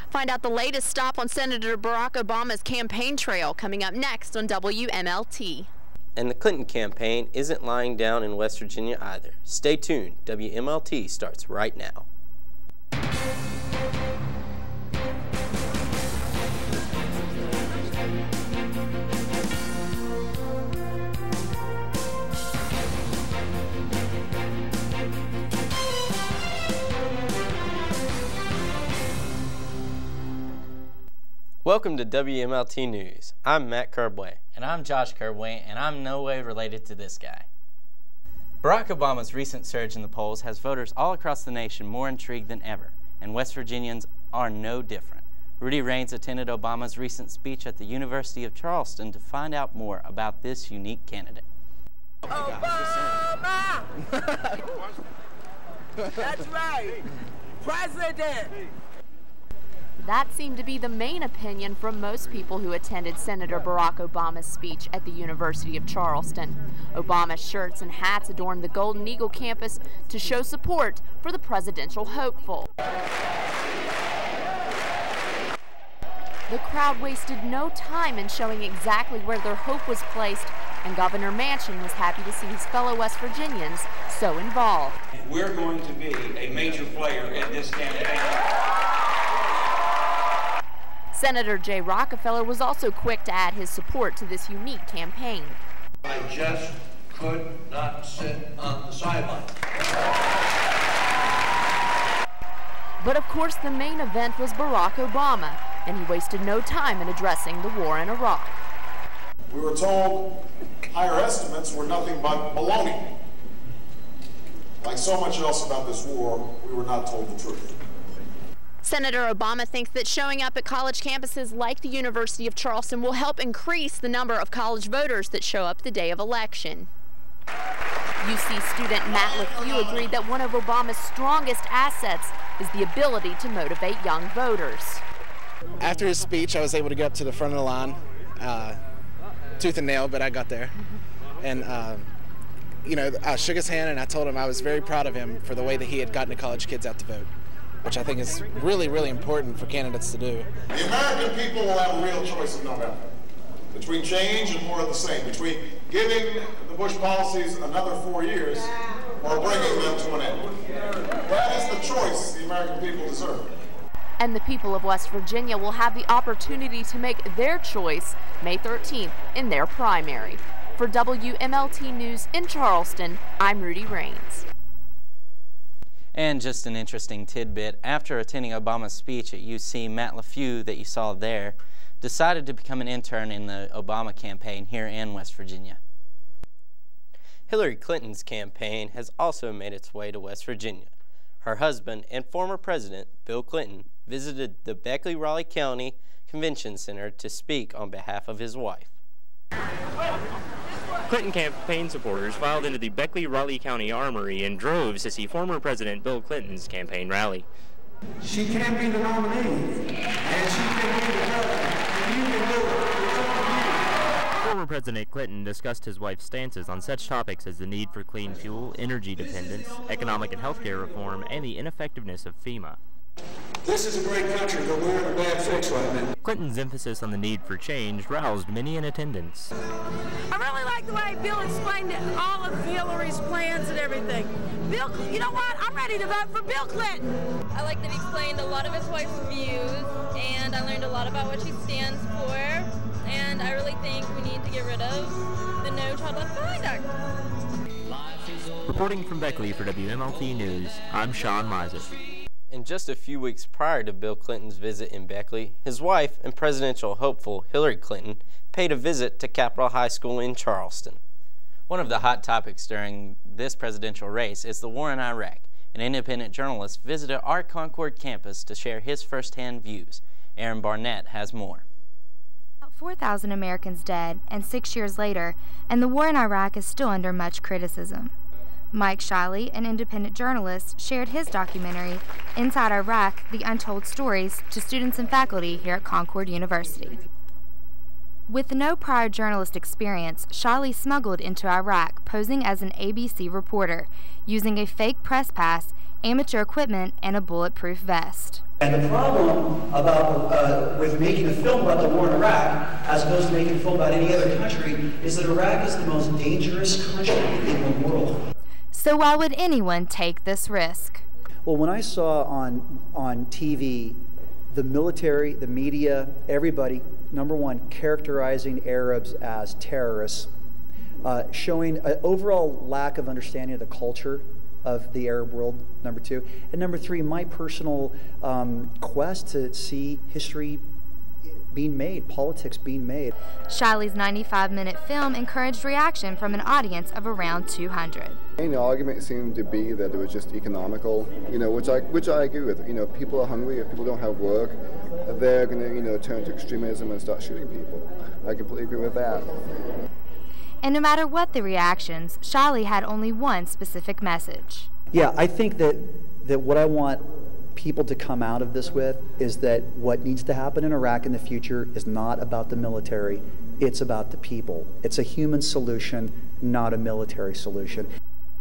Find out the latest stop on Senator Barack Obama's campaign trail coming up next on WMLT. And the Clinton campaign isn't lying down in West Virginia either. Stay tuned. WMLT starts right now. Welcome to WMLT News. I'm Matt Kerbway. And I'm Josh Kerbway, and I'm no way related to this guy. Barack Obama's recent surge in the polls has voters all across the nation more intrigued than ever, and West Virginians are no different. Rudy Raines attended Obama's recent speech at the University of Charleston to find out more about this unique candidate. Obama! That's right, President! That seemed to be the main opinion from most people who attended Senator Barack Obama's speech at the University of Charleston. Obama's shirts and hats adorned the Golden Eagle campus to show support for the presidential hopeful. The crowd wasted no time in showing exactly where their hope was placed, and Governor Manchin was happy to see his fellow West Virginians so involved. We're going to be a major player in this campaign. Senator Jay Rockefeller was also quick to add his support to this unique campaign. I just could not sit on the sideline. But of course the main event was Barack Obama, and he wasted no time in addressing the war in Iraq. We were told higher estimates were nothing but baloney. Like so much else about this war, we were not told the truth. Senator Obama thinks that showing up at college campuses like the University of Charleston will help increase the number of college voters that show up the day of election. UC student Matt LeFew agreed that one of Obama's strongest assets is the ability to motivate young voters. After his speech, I was able to get up to the front of the line, tooth and nail, but I got there. And you know, I shook his hand and I told him I was very proud of him for the way that he had gotten the college kids out to vote, which I think is really, really important for candidates to do. The American people will have a real choice in November between change and more of the same, between giving the Bush policies another 4 years or bringing them to an end. That is the choice the American people deserve. And the people of West Virginia will have the opportunity to make their choice May 13th in their primary. For WMLT News in Charleston, I'm Rudy Raines. And just an interesting tidbit, after attending Obama's speech at UC, Matt LeFew, that you saw there, decided to become an intern in the Obama campaign here in West Virginia. Hillary Clinton's campaign has also made its way to West Virginia. Her husband and former president, Bill Clinton, visited the Beckley-Raleigh County Convention Center to speak on behalf of his wife. Clinton campaign supporters filed into the Beckley-Raleigh County Armory in droves to see former President Bill Clinton's campaign rally. She can't be the nominee, and she can be the president, and you can do it. Former President Clinton discussed his wife's stances on such topics as the need for clean fuel, energy dependence, economic and healthcare reform, and the ineffectiveness of FEMA. This is a great country, but we're in a bad fix right now. Clinton's emphasis on the need for change roused many in attendance. I really like the way Bill explained all of Hillary's plans and everything. Bill, you know what? I'm ready to vote for Bill Clinton. I like that he explained a lot of his wife's views, and I learned a lot about what she stands for, and I really think we need to get rid of the No Child Left Behind Act. Reporting from Beckley for WMLT News, I'm Sean Miser. And just a few weeks prior to Bill Clinton's visit in Beckley, his wife and presidential hopeful Hillary Clinton paid a visit to Capitol High School in Charleston. One of the hot topics during this presidential race is the war in Iraq. An independent journalist visited our Concord campus to share his firsthand views. Aaron Barnett has more. 4,000 Americans dead, and 6 years later, and the war in Iraq is still under much criticism. Mike Shiley, an independent journalist, shared his documentary, Inside Iraq, The Untold Stories, to students and faculty here at Concord University. 4,000 Americans dead and 6 years later, and the war in Iraq is still under much criticism. Mike Shiley, an independent journalist, shared his documentary, Inside Iraq, The Untold Stories, to students and faculty here at Concord University. With no prior journalist experience, Shiley smuggled into Iraq, posing as an ABC reporter, using a fake press pass, amateur equipment, and a bulletproof vest. And the problem with making a film about the war in Iraq, as opposed to making a film about any other country, is that Iraq is the most dangerous country in the world. So why would anyone take this risk? Well, when I saw on TV the military, the media, everybody, number one, characterizing Arabs as terrorists, showing an overall lack of understanding of the culture of the Arab world, number two. And number three, my personal quest to see history being made, politics being made. Shiley's 95-minute film encouraged reaction from an audience of around 200. The argument seemed to be that it was just economical, which I agree with. People are hungry. If people don't have work, they're going to, turn to extremism and start shooting people. I completely agree with that. And no matter what the reactions, Shiley had only one specific message. Yeah, I think that what I want people to come out of this with is that what needs to happen in Iraq in the future is not about the military, it's about the people. It's a human solution, not a military solution.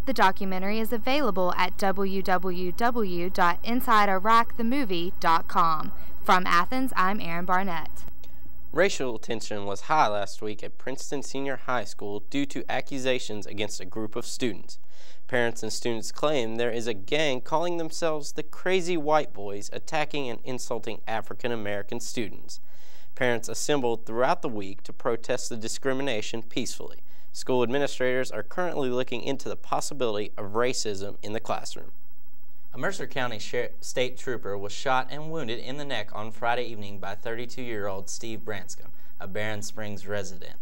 The documentary is available at www.InsideIraqTheMovie.com. From Athens, I'm Erin Barnett. Racial tension was high last week at Princeton Senior High School due to accusations against a group of students. Parents and students claim there is a gang calling themselves the Crazy White Boys attacking and insulting African American students. Parents assembled throughout the week to protest the discrimination peacefully. School administrators are currently looking into the possibility of racism in the classroom. A Mercer County State Trooper was shot and wounded in the neck on Friday evening by 32-year-old Steve Branscombe, a Barron Springs resident.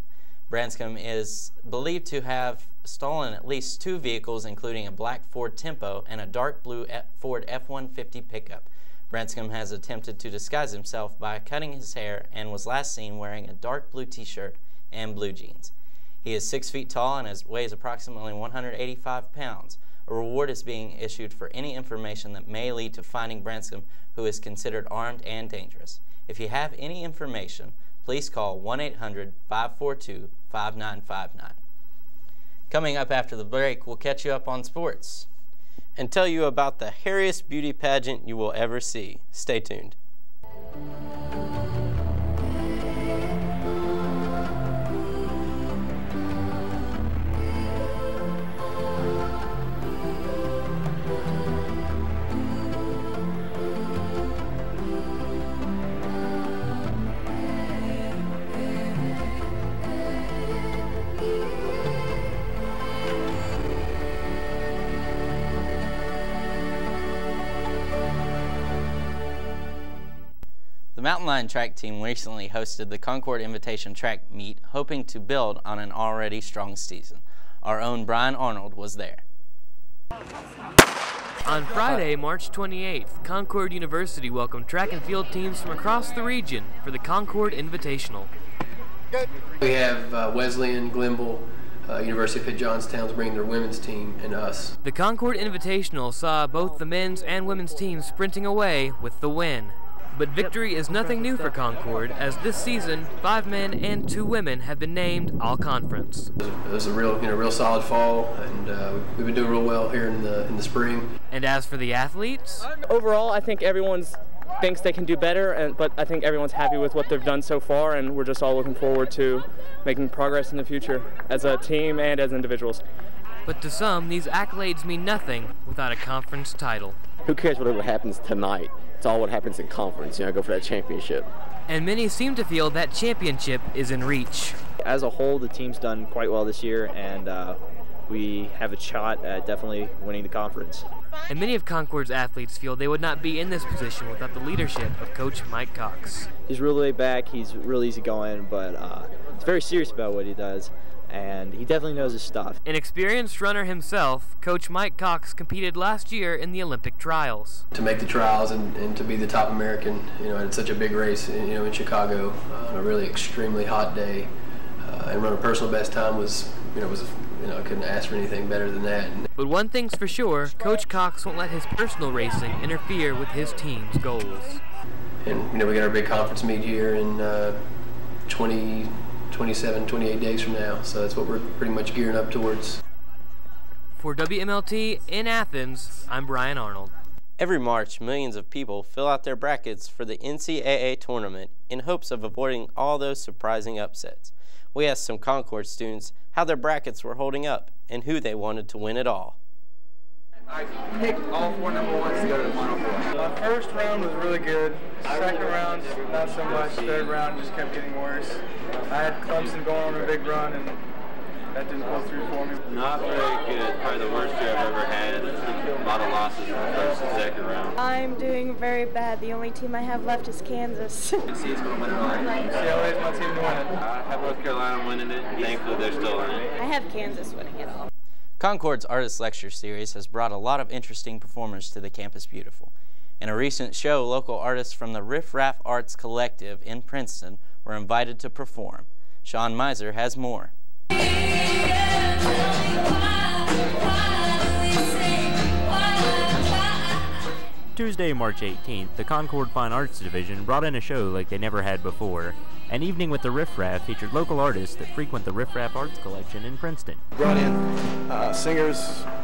Branscombe is believed to have stolen at least 2 vehicles, including a black Ford Tempo and a dark blue Ford F-150 pickup. Branscombe has attempted to disguise himself by cutting his hair and was last seen wearing a dark blue t-shirt and blue jeans. He is 6 feet tall and weighs approximately 185 pounds. A reward is being issued for any information that may lead to finding Branscombe, who is considered armed and dangerous. If you have any information, please call 1-800-542-5959. Coming up after the break, we'll catch you up on sports and tell you about the hairiest beauty pageant you will ever see. Stay tuned. The Mountain Lion track team recently hosted the Concord Invitation track meet, hoping to build on an already strong season. Our own Brian Arnold was there. On Friday, March 28th, Concord University welcomed track and field teams from across the region for the Concord Invitational. We have Wesleyan, Glenville, University of Pitt Johnstown's bringing their women's team, and us. The Concord Invitational saw both the men's and women's teams sprinting away with the win. But victory is nothing new for Concord, as this season, 5 men and 2 women have been named All-Conference. It was a real solid fall, and we've been doing real well here in the spring. And as for the athletes? Overall, I think everyone thinks they can do better, but I think everyone's happy with what they've done so far, and we're just all looking forward to making progress in the future as a team and as individuals. But to some, these accolades mean nothing without a conference title. Who cares whatever happens tonight? It's all what happens in conference, go for that championship. And many seem to feel that championship is in reach. As a whole, the team's done quite well this year, and we have a shot at definitely winning the conference. And many of Concord's athletes feel they would not be in this position without the leadership of Coach Mike Cox. He's really laid back, he's real easygoing, but he's very serious about what he does, and he definitely knows his stuff. An experienced runner himself, Coach Mike Cox competed last year in the Olympic trials. To make the trials and to be the top American, in such a big race, in Chicago, on a really extremely hot day, and run a personal best time was I couldn't ask for anything better than that. But one thing's for sure, Coach Cox won't let his personal racing interfere with his team's goals. And we got our big conference meet here in 20 27, 28 days from now. So that's what we're pretty much gearing up towards. For WMLT in Athens, I'm Brian Arnold. Every March, millions of people fill out their brackets for the NCAA tournament in hopes of avoiding all those surprising upsets. We asked some Concord students how their brackets were holding up and who they wanted to win it all. I picked all 4 number ones to go to the Final Four. My first round was really good. Second round, not so much. Third round just kept getting worse. I had Clemson going on a big run, and that didn't go through for me. Not very good. Probably the worst year I've ever had. A lot of losses in the first and second round. I'm doing very bad. The only team I have left is Kansas. UC's going to win it all. UCLA is my team to win it. I have North Carolina winning it, and thankfully they're still in it. I have Kansas winning it all. Concord's Artist Lecture Series has brought a lot of interesting performers to the Campus Beautiful. In a recent show, local artists from the Riff Raff Arts Collective in Princeton were invited to perform. Sean Miser has more. Tuesday, March 18th, the Concord Fine Arts Division brought in a show like they never had before. An evening with the Riff Raff featured local artists that frequent the Riff Raff Arts Collection in Princeton. Brought in singers,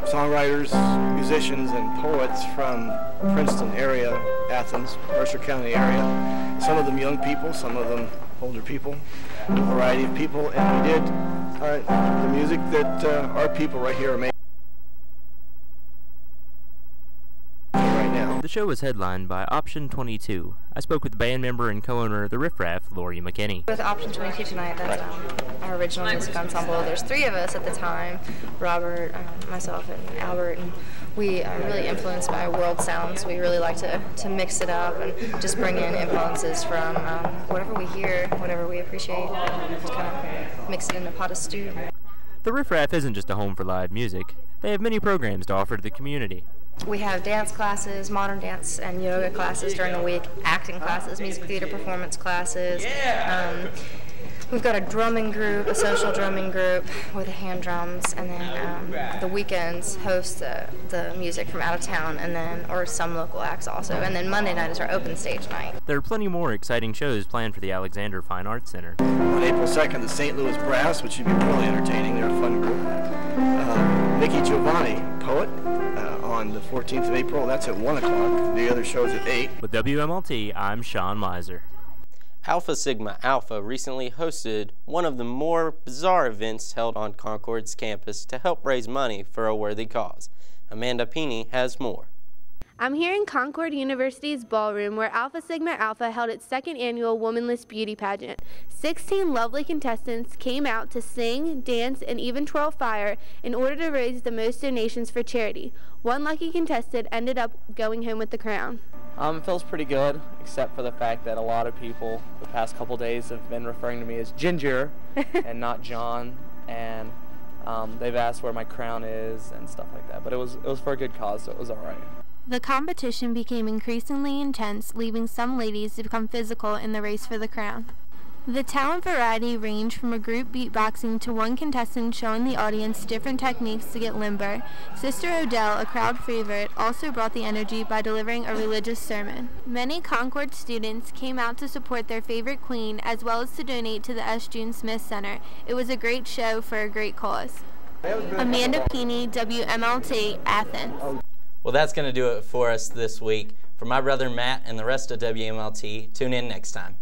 songwriters, musicians, and poets from Princeton area, Athens, Mercer County area. Some of them young people, some of them older people, a variety of people, and we did the music that our people right here are making. The show was headlined by Option 22. I spoke with the band member and co-owner of the Riff Raff, Lori McKinney. With Option 22 tonight, that's our original music ensemble. There's 3 of us at the time, Robert, myself, and Albert, and we are really influenced by world sounds. We really like to mix it up and just bring in influences from whatever we hear, whatever we appreciate, just kind of mix it in a pot of stew. The Riff Raff isn't just a home for live music. They have many programs to offer to the community. We have dance classes, modern dance and yoga classes during the week, acting classes, music theater performance classes. We've got a drumming group, a social drumming group with hand drums, and then the weekends host the music from out of town, and then or some local acts also. And then Monday night is our open stage night. There are plenty more exciting shows planned for the Alexander Fine Arts Center. On April 2nd, the St. Louis Brass, which should be really entertaining. They're a fun group. Mickey Giovanni, poet, on the 14th of April. That's at 1 o'clock. The other show's at 8. With WMLT, I'm Sean Miser. Alpha Sigma Alpha recently hosted one of the more bizarre events held on Concord's campus to help raise money for a worthy cause. Amanda Peeney has more. I'm here in Concord University's ballroom where Alpha Sigma Alpha held its 2nd annual Womanless Beauty Pageant. 16 lovely contestants came out to sing, dance, and even twirl fire in order to raise the most donations for charity. One lucky contestant ended up going home with the crown. It feels pretty good, except for the fact that a lot of people the past couple days have been referring to me as Ginger and not John, and they've asked where my crown is and stuff like that. But it was for a good cause, so it was all right. The competition became increasingly intense, leaving some ladies to become physical in the race for the crown. The talent variety ranged from a group beatboxing to one contestant showing the audience different techniques to get limber. Sister Odell, a crowd favorite, also brought the energy by delivering a religious sermon. Many Concord students came out to support their favorite queen as well as to donate to the S. June Smith Center. It was a great show for a great cause. Amanda Peeney, WMLT, Athens. Well, that's going to do it for us this week. For my brother Matt and the rest of WMLT, tune in next time.